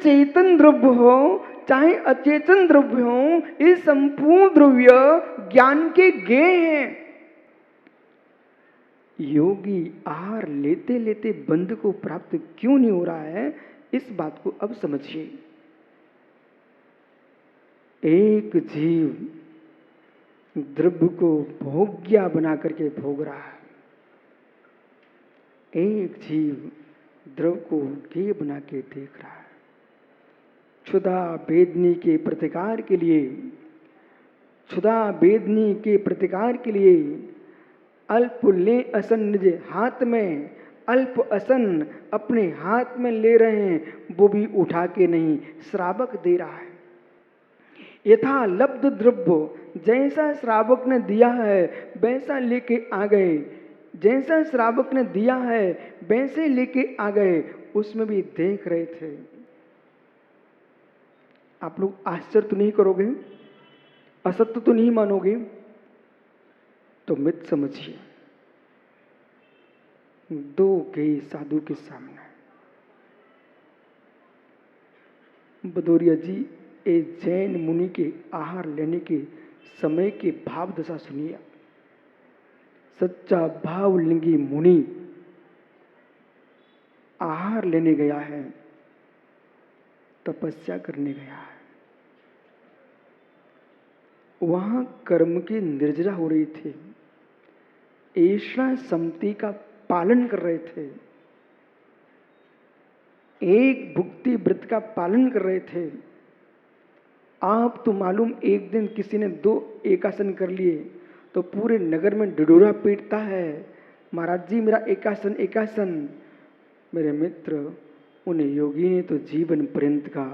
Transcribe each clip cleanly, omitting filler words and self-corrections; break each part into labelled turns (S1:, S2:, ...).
S1: चेतन द्रव्य हो चाहे अचेतन द्रव्य हो, ये संपूर्ण द्रव्य ज्ञान के गेय हैं। योगी आहार लेते लेते बंध को प्राप्त क्यों नहीं हो रहा है, इस बात को अब समझिए। एक जीव द्रव्य को भोग्या बना करके भोग रहा है, एक जीव द्रव्य को गेय बना के देख रहा है। क्षुधा वेदनी के प्रतिकार के लिए, क्षुधा वेदनी के प्रतिकार के लिए अल्प ले असन निज हाथ में, अल्प असन अपने हाथ में ले रहे हैं, वो भी उठा के नहीं, श्रावक दे रहा है। यथा लब्ध द्रव्य, जैसा श्रावक ने दिया है वैसा लेके आ गए, जैसा श्रावक ने दिया है वैसे लेके आ गए, उसमें भी देख रहे थे। आप लोग आश्चर्य तो नहीं करोगे, असत्य तो नहीं मानोगे, तो मित समझिए। दो गए साधु के सामने, भदौरिया जी ए जैन मुनि के आहार लेने के समय के भाव दशा सुनिए। सच्चा भावलिंगी मुनि आहार लेने गया है, तपस्या करने गया है। वहां कर्म की निर्जरा हो रही थी, ऐसा समति का पालन कर रहे थे, एक भुक्ति व्रत का पालन कर रहे थे। आप तो मालूम एक दिन किसी ने 2 एकासन कर लिए तो पूरे नगर में ढिढोरा पीटता है, महाराज जी मेरा एकासन एकासन। मेरे मित्र, उन योगी ने तो जीवन पर्यंत का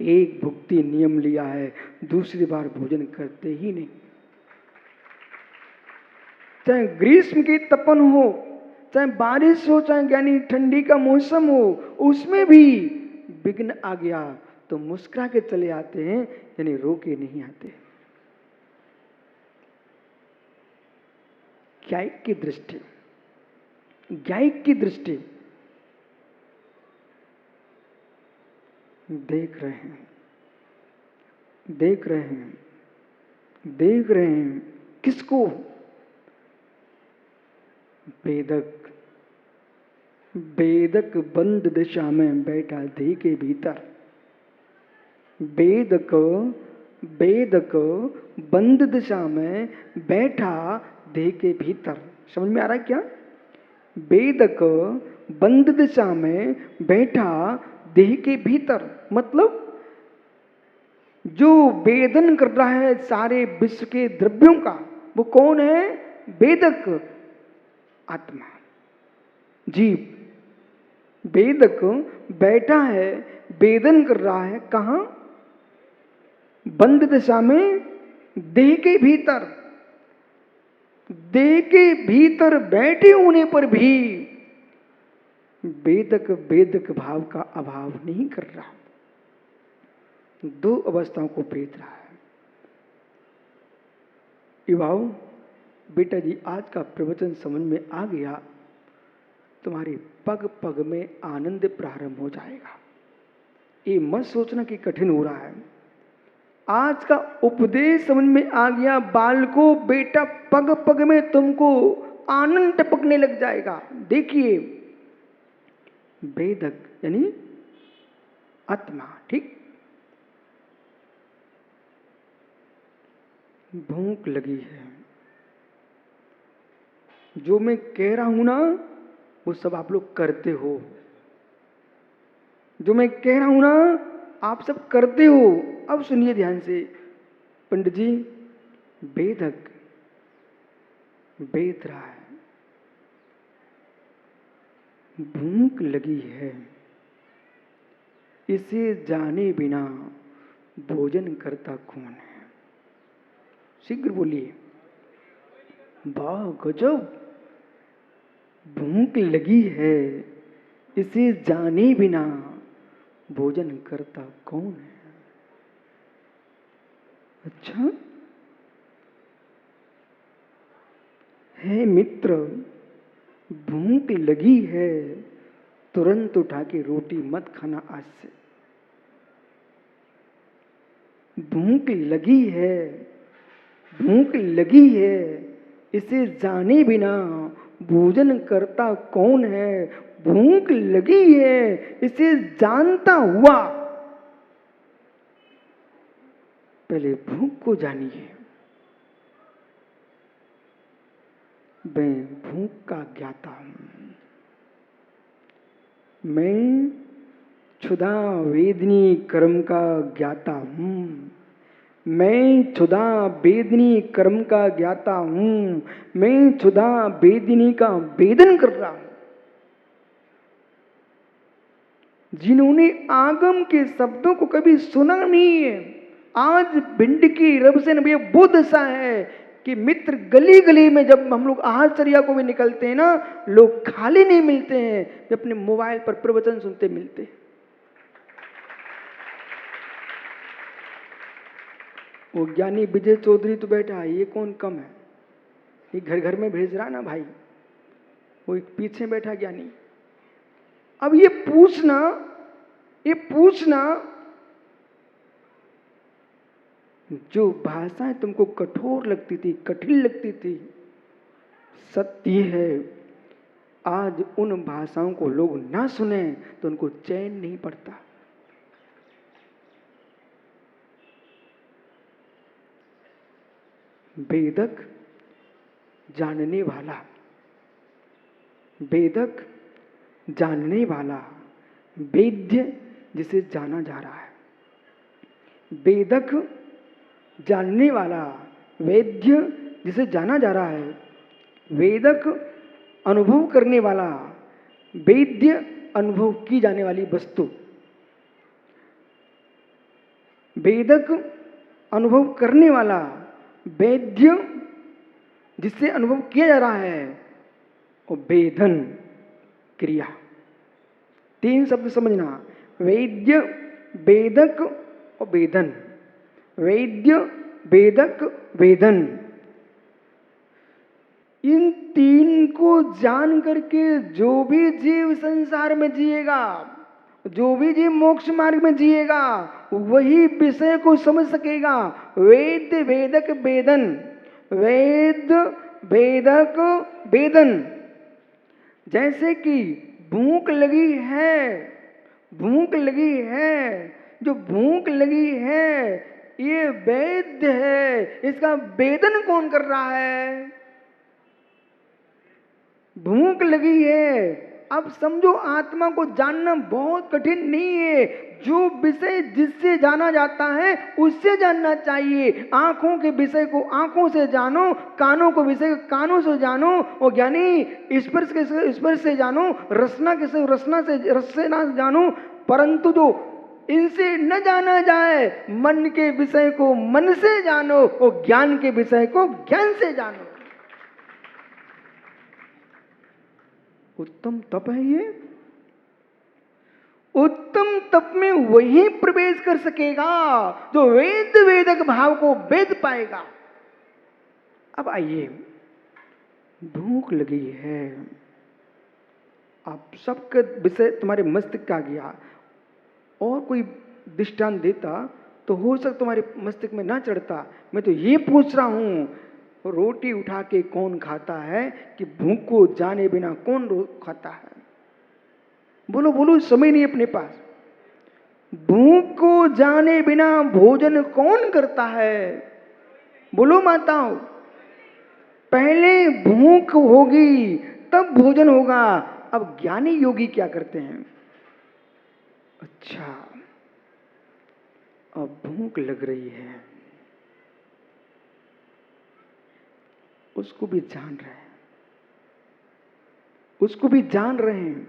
S1: एक भुक्ति नियम लिया है, दूसरी बार भोजन करते ही नहीं। चाहे ग्रीष्म की तपन हो, चाहे बारिश हो, चाहे यानी ठंडी का मौसम हो, उसमें भी विघ्न आ गया तो मुस्कुरा के चले आते हैं, यानी रो के नहीं आते। ज्ञायिक की दृष्टि, ज्ञायिक की दृष्टि देख रहे हैं, देख रहे हैं, देख रहे हैं किसको? वेदक, वेदक बंद दिशा में बैठा देह के भीतर, वेदक, वेदक बंद दिशा में बैठा देह के भीतर। समझ में आ रहा है क्या? वेदक बंद दिशा में बैठा देह के भीतर, मतलब जो वेदन कर रहा है सारे विश्व के द्रव्यों का, वो कौन है? वेदक, आत्मा, जीव। वेदक बैठा है, वेदन कर रहा है, कहां? बंद दिशा में, देह के भीतर। देह के भीतर बैठे होने पर भी वेदक वेदक भाव का अभाव नहीं कर रहा, 2 अवस्थाओं को भेद रहा है। युवाओं, बेटा जी आज का प्रवचन समझ में आ गया, तुम्हारे पग पग में आनंद प्रारंभ हो जाएगा। ये मत सोचना कि कठिन हो रहा है। आज का उपदेश समझ में आ गया, बालको बेटा पग पग में तुमको आनंद टपकने लग जाएगा। देखिए, वेदक यानी आत्मा, ठीक? भूख लगी है, जो मैं कह रहा हूं ना वो सब आप लोग करते हो, जो मैं कह रहा हूं ना आप सब करते हो। अब सुनिए ध्यान से पंडित जी, वेदक वेद रहा है, भूख लगी है, इसे जाने बिना भोजन करता कौन है? शीघ्र बोलिए। वाह गजब, भूख लगी है, इसे जाने बिना भोजन करता कौन है? अच्छा है मित्र, भूख लगी है, तुरंत उठा के रोटी मत खाना आज से। भूख लगी है, भूख लगी है, इसे जाने बिना भोजन करता कौन है। भूख लगी है, इसे जानता हुआ पहले भूख को जानिए। मैं भूख का ज्ञाता हूं, मैं क्षुधा वेदनी कर्म का ज्ञाता हूं, मैं क्षुधा वेदनी कर्म का ज्ञाता हूं, मैं क्षुधा वेदनी का वेदन कर रहा हूं। जिन्होंने आगम के शब्दों को कभी सुना नहीं है, आज भिंड की रब से नबी वो दशा है कि मित्र गली गली में जब हम लोग आहारचर्या को भी निकलते हैं ना, लोग खाली नहीं मिलते हैं, वे अपने मोबाइल पर प्रवचन सुनते मिलते हैं। वो ज्ञानी विजय चौधरी तो बैठा है, ये कौन कम है, ये घर घर में भेज रहा ना भाई, वो एक पीछे बैठा ज्ञानी। अब ये पूछना जो भाषाएं तुमको कठोर लगती थी, कठिन लगती थी, सत्य है आज उन भाषाओं को लोग ना सुने तो उनको चैन नहीं पड़ता। वेदक जानने वाला, वेदक जानने वाला, वेद्य जिसे जाना जा रहा है, वेदक जानने वाला, वेद्य जिसे जाना जा रहा है, वेदक अनुभव करने वाला, वेद्य अनुभव की जाने वाली वस्तु, वेदक अनुभव करने वाला, वेद्य जिससे अनुभव किया जा रहा है, और वेदन क्रिया। तीन शब्द समझना, वेद्य, वेदक और वेदन। वेद्य, वेदक, वेदन, इन तीन को जान करके जो भी जीव संसार में जिएगा, जो भी जीव मोक्ष मार्ग में जिएगा, वही विषय को समझ सकेगा। वेद, वेदक, वेदन, वेद, वेदक, वेदन। जैसे कि भूख लगी है, भूख लगी है, जो भूख लगी है ये वेद्य है, इसका वेदन कौन कर रहा है? भूख लगी है। अब समझो आत्मा को जानना बहुत कठिन नहीं है, जो विषय जिससे जाना जाता है उससे जानना चाहिए। आंखों के विषय को आंखों से जानो, कानों को विषय कानों से जानो, और ज्ञानी स्पर्श के स्पर्श से जानो, रसना के रसना से रस से ना जानो। परंतु जो इनसे न जाना जाए, मन के विषय को मन से जानो और ज्ञान के विषय को ज्ञान से जानो। उत्तम तप है ये। उत्तम तप में वही प्रवेश कर सकेगा जो वेद वेदक भाव को वेद पाएगा। अब आइए, भूख लगी है, आप सबके विषय तुम्हारे मस्तिष्क का गया, और कोई दृष्टांत देता तो हो सकता तुम्हारे मस्तिष्क में ना चढ़ता। मैं तो ये पूछ रहा हूं, रोटी उठा के कौन खाता है कि भूख को जाने बिना कौन खाता है? बोलो बोलो, समय नहीं अपने पास। भूख को जाने बिना भोजन कौन करता है? बोलो माताओं, पहले भूख होगी तब भोजन होगा। अब ज्ञानी योगी क्या करते हैं? अच्छा, अब भूख लग रही है, उसको भी जान रहे हैं, उसको भी जान रहे हैं,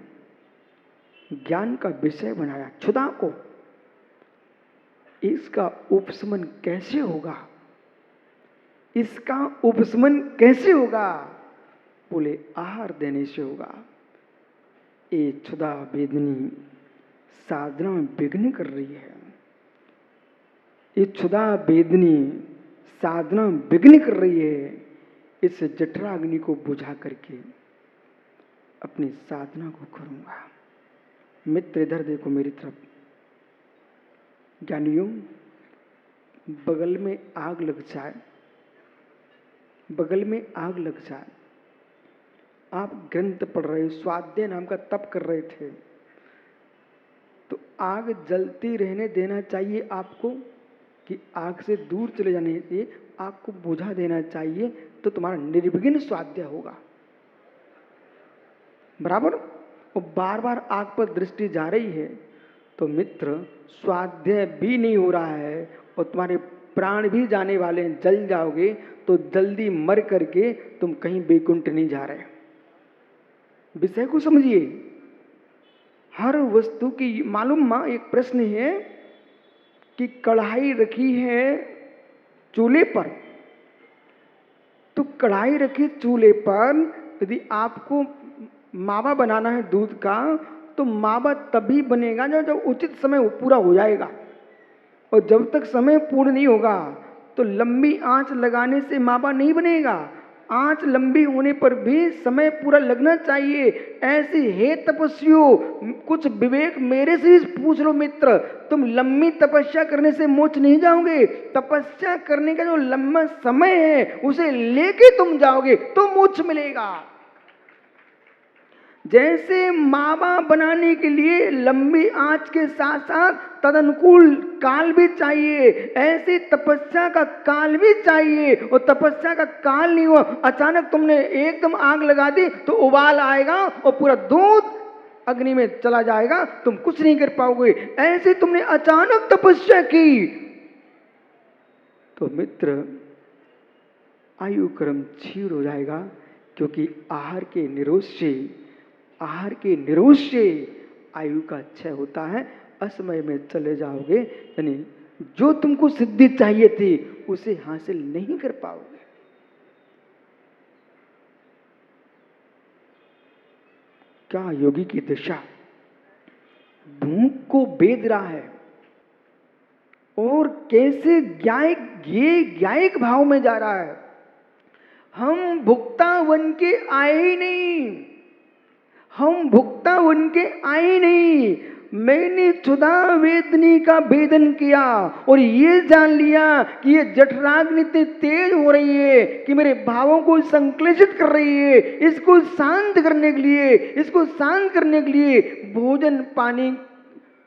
S1: ज्ञान का विषय बनाया क्षुधा को। इसका उपशमन कैसे होगा? इसका उपशमन कैसे होगा? बोले आहार देने से होगा। ये क्षुधा वेदनी साधना में विघ्न कर रही है। ये क्षुधा वेदनी साधना में विघ्न कर रही है। इस जठराग्नि को बुझा करके अपनी साधना को करूंगा। मित्र इधर देखो मेरी तरफ। ज्ञानियों, बगल में आग लग जाए, बगल में आग लग जाए, आप ग्रंथ पढ़ रहे, स्वाध्याय नाम का तप कर रहे थे, तो आग जलती रहने देना चाहिए आपको कि आग से दूर चले जाने चाहिए, आग को बुझा देना चाहिए, तो तुम्हारा निर्विघ्न स्वाध्याय होगा। बराबर। और बार बार आग पर दृष्टि जा रही है तो मित्र स्वाध्याय भी नहीं हो रहा है और तुम्हारे प्राण भी जाने वाले हैं, जल जाओगे, तो जल्दी मर करके तुम कहीं बैकुंठ नहीं जा रहे। विषय को समझिए। हर वस्तु की मालूम मां, एक प्रश्न है कि कढ़ाई रखी है चूल्हे पर, तो कढ़ाई रखी चूल्हे पर, यदि आपको मावा बनाना है दूध का, तो मावा तभी बनेगा जब उचित समय पूरा हो जाएगा, और जब तक समय पूर्ण नहीं होगा तो लंबी आंच लगाने से मावा नहीं बनेगा। आंच लंबी होने पर भी समय पूरा लगना चाहिए। ऐसी हे तपस्वियों, कुछ विवेक मेरे से भी पूछ लो मित्र, तुम लंबी तपस्या करने से मोक्ष नहीं जाओगे। तपस्या करने का जो लंबा समय है उसे लेके तुम जाओगे तो मोक्ष मिलेगा। जैसे मावा बनाने के लिए लंबी आंच के साथ साथ तदनुकूल काल भी चाहिए, ऐसे तपस्या का काल भी चाहिए। और तपस्या का काल नहीं हुआ, अचानक तुमने एकदम आग लगा दी तो उबाल आएगा और पूरा दूध अग्नि में चला जाएगा, तुम कुछ नहीं कर पाओगे। ऐसे तुमने अचानक तपस्या की तो मित्र आयु क्रम क्षीण हो जाएगा, क्योंकि आहार के निरोध से आयु का क्षय होता है। असमय में चले जाओगे, यानी जो तुमको सिद्धि चाहिए थी उसे हासिल नहीं कर पाओगे। क्या योगी की दशा, भूख को बेद रहा है और कैसे ज्ञायिक भाव में जा रहा है। हम भुक्ता बन के आए ही नहीं, हम भुक्ता बन के आए नहीं। मैंने क्षुधा वेदनी का भेदन किया और ये जान लिया कि ये जठराग्नि इतनी तेज हो रही है कि मेरे भावों को संक्लेशित कर रही है। इसको शांत करने के लिए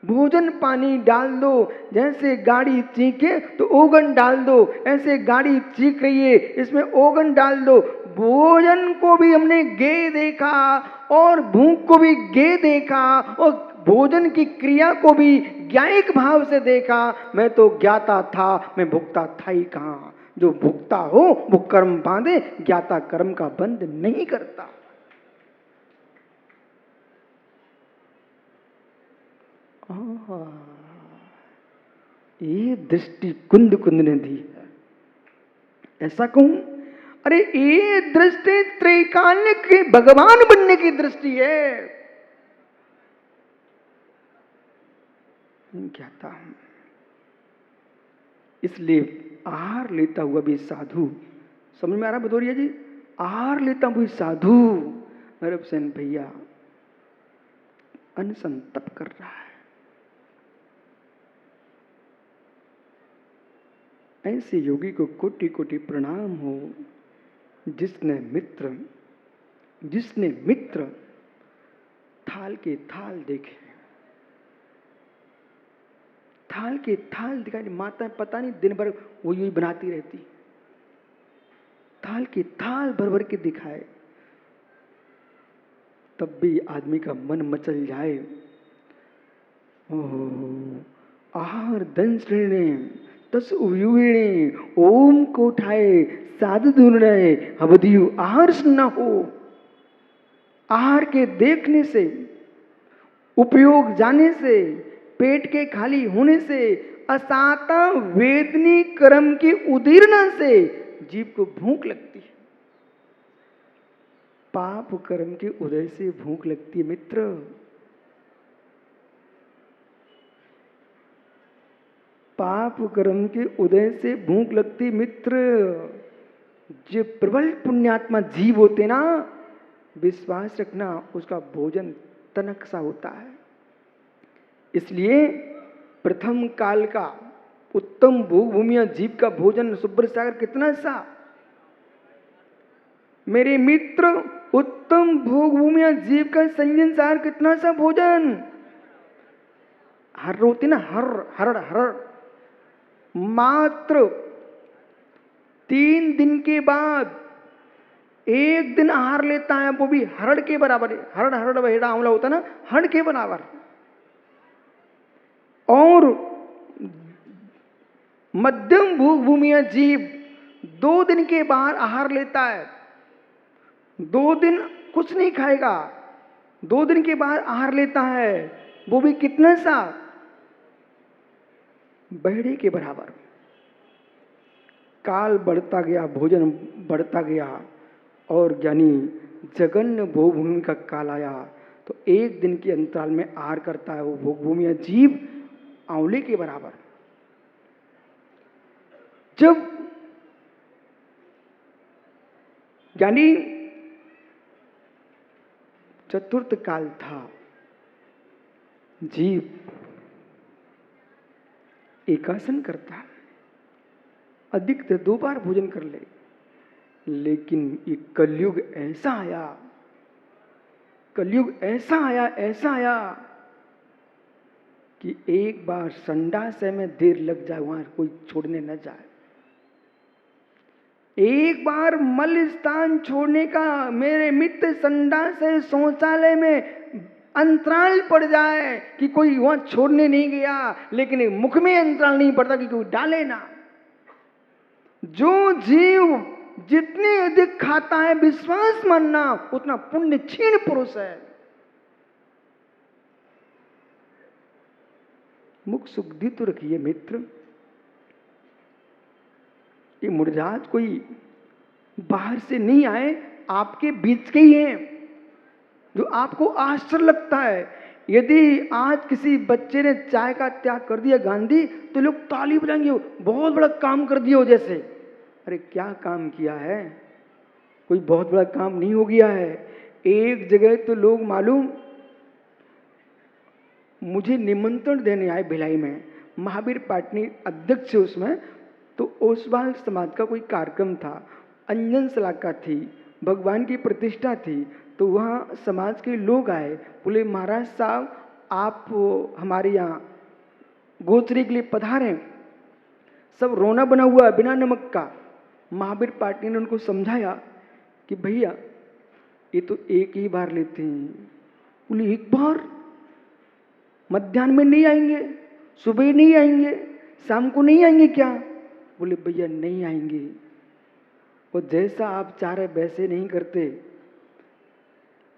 S1: भोजन पानी डाल दो। जैसे गाड़ी चीखे तो ओगन डाल दो, ऐसे गाड़ी चीख रही है, इसमें ओगन डाल दो। भोजन को भी हमने गे देखा और भूख को भी गे देखा और भोजन की क्रिया को भी ज्ञायिक भाव से देखा। मैं तो ज्ञाता था, मैं भुक्ता था ही कहाँ। जो भुक्ता हो वो कर्म बांधे, ज्ञाता कर्म का बंध नहीं करता। ये दृष्टि कुंद ने दी है। ऐसा कहूं, अरे ये दृष्टि त्रैकाल्य के भगवान बनने की दृष्टि है। क्या था, इसलिए आहार लेता हुआ भी साधु, समझ में आ रहा भदौरिया जी, आहार लेता हुआ भी साधु नरप सेन भैया अनशन तप कर रहा है। ऐसे योगी को कोटि कोटि प्रणाम हो, जिसने मित्र थाल के थाल देखे, थाल के थाल दिखाई। माता पता नहीं दिन भर वो यूं बनाती रहती, थाल के थाल भर भर के दिखाए, तब भी आदमी का मन मचल जाए। ओह आहार दंशने तस उयुणे ओम को उठाए साधु धुनने अवधियु आहार न हो। आहार के देखने से, उपयोग जाने से, पेट के खाली होने से, असाता वेदनी कर्म की उदीर्णा से जीव को भूख लगती है। पाप कर्म के उदय से भूख लगती है मित्र। पाप कर्म के उदय से भूख लगती मित्र। जो प्रबल पुण्यात्मा जीव होते ना, विश्वास रखना उसका भोजन तनक सा होता है। इसलिए प्रथम काल का उत्तम भोग भूमिया जीव का भोजन सुब्र सागर कितना सा। मेरे मित्र, उत्तम भोग भूमिया जीव का संजन सागर कितना सा भोजन। हर होती ना, हर मात्र 3 दिन के बाद 1 दिन आहार लेता है, वो भी हरड़ के बराबर। हरड़ बहेड़ा आंवला होता ना, हरड़ के बराबर। और मध्यम भोग भूमिया जीव 2 दिन के बाद आहार लेता है। 2 दिन कुछ नहीं खाएगा, 2 दिन के बाद आहार लेता है, वो भी कितना सा, बहेड़े के बराबर। काल बढ़ता गया, भोजन बढ़ता गया, और यानी जघन्य भोग भूमि का काल आया तो 1 दिन के अंतराल में आहार करता है वो भोग भूमिया जीव आंवले के बराबर। जब यानी चतुर्थ काल था, जीव एकासन करता, अधिकतर 2 बार भोजन कर ले। लेकिन ये कलयुग ऐसा आया, कलयुग ऐसा आया कि एक बार संडास में देर लग जाए, वहां कोई छोड़ने न जाए। एक बार मल स्थान छोड़ने का मेरे मित्र संडास शौचालय में अंतराल पड़ जाए कि कोई वहां छोड़ने नहीं गया, लेकिन मुख में अंतराल नहीं पड़ता कि कोई डाले ना। जो जीव जितने अधिक खाता है, विश्वास मानना, उतना पुण्य क्षीण पुरुष है। मुख सुखदी तो रखिए मित्र। ये मुर्जाज कोई बाहर से नहीं आए, आपके बीच के ही हैं, जो आपको आश्चर्य लगता है। यदि आज किसी बच्चे ने चाय का त्याग कर दिया गांधी, तो लोग ताली बजाएंगे, बहुत बड़ा काम कर दिया हो जैसे। अरे क्या काम किया है, कोई बहुत बड़ा काम नहीं हो गया है। एक जगह तो लोग मालूम मुझे निमंत्रण देने आए भिलाई में, महावीर पाटनी अध्यक्ष है उसमें, तो ओसवाल समाज का कोई कार्यक्रम था, अंजन सलाका थी, भगवान की प्रतिष्ठा थी। तो वहाँ समाज के लोग आए, बोले महाराज साहब आप हमारे यहाँ गोचरी के लिए पधारें। सब रोना बना हुआ है बिना नमक का। महावीर पाटनी ने उनको समझाया कि भैया ये तो एक ही बार लेते हैं। बोले 1 बार, मध्याह्न में नहीं आएंगे, सुबह नहीं आएंगे, शाम को नहीं आएंगे क्या? बोले भैया नहीं आएंगे। और जैसा आप चाह रहे वैसे नहीं करते,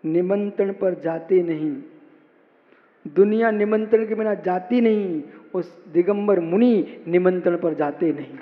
S1: निमंत्रण पर जाते नहीं, दुनिया निमंत्रण के बिना जाती नहीं, उस दिगंबर मुनि निमंत्रण पर जाते नहीं।